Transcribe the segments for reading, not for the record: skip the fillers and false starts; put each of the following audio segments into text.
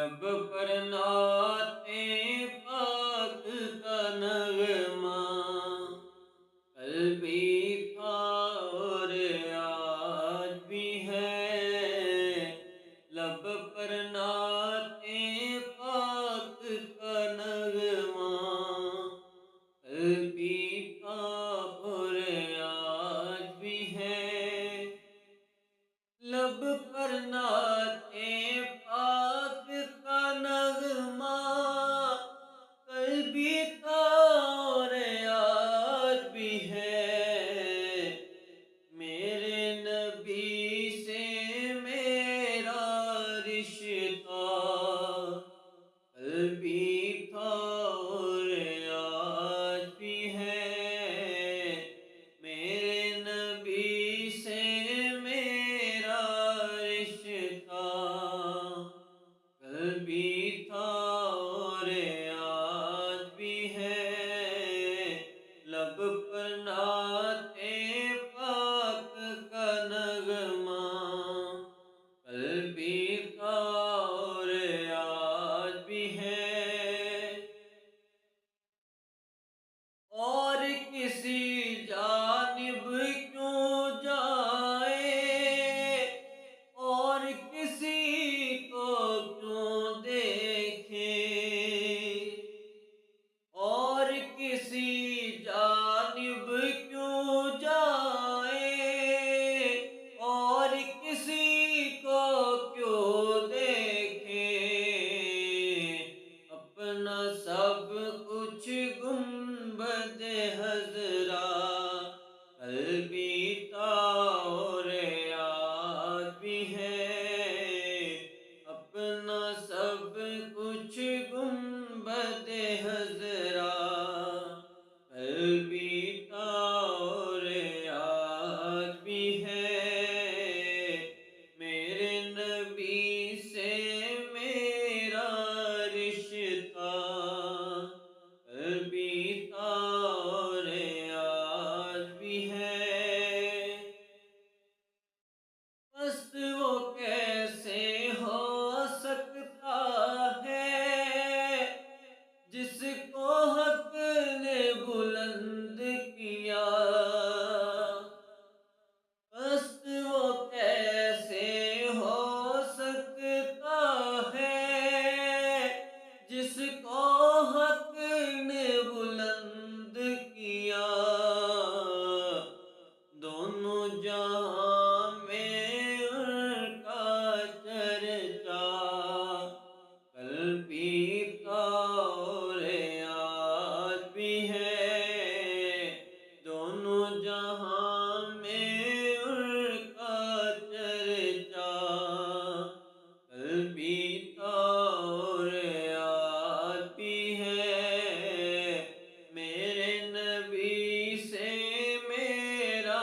लब पर नाते पाक का नगमा कल भी था और आज भी है। लब पर नाते पाक का नगमा कल भी था और आज भी है। लब पर नाते पाक का नगमा कल भी था और आज भी है। मेरे नबी से मेरा रिश्ता कल भी था और आज भी है। मेरे नबी से मेरा रिश्ता कल भी था और आज भी है। लब पर नाते पाक का नगमा कल भी था और आज भी है। और किसी जानिब क्यों जाए और किसी को क्यों देखे और किसी जानिब क्यों जाए और किसी को क्यों देखे। अपना सब कुछ गुंबद हजरा कल भी था और आज भी है। अपना सब कुछ गुंबद हजरा कल भी था और आज भी है। मेरे नबी से मेरा रिश्ता कल भी था और आज भी है। बस वो कैसे हो सकता है जिसको हक ने बुलंद किया। बस वो कैसे हो सकता है जिसको हक ने बुलंद किया। दोनों जहां में उनका चर्चा कल भी था और आज भी है। दोनों जहां में उनका चर्चा कल भी था और आज भी है। मेरे नबी से मेरा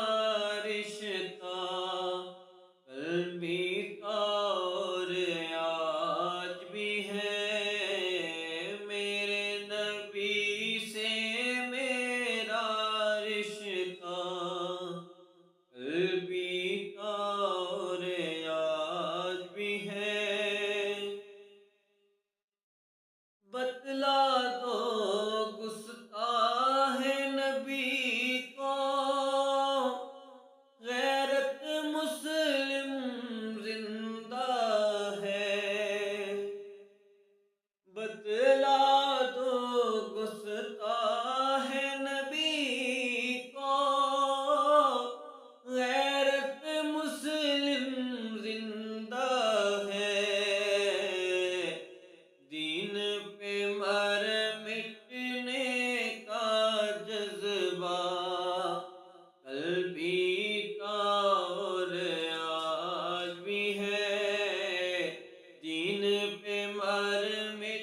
रिश्ता कल भी था और आज भी है। मेरे नबी से मेरा रिश्ता कल भी था और आज भी है। बतला दो गुस्ताह नबी को गैरत मुस्लिम जिंदा है। बतला दो गुस्ताह नबी को गैरत मुस्लिम जिंदा है। दीन पे मर मिटने का जज्बा कल भी था और आज भी है। दीन पे मर मिटने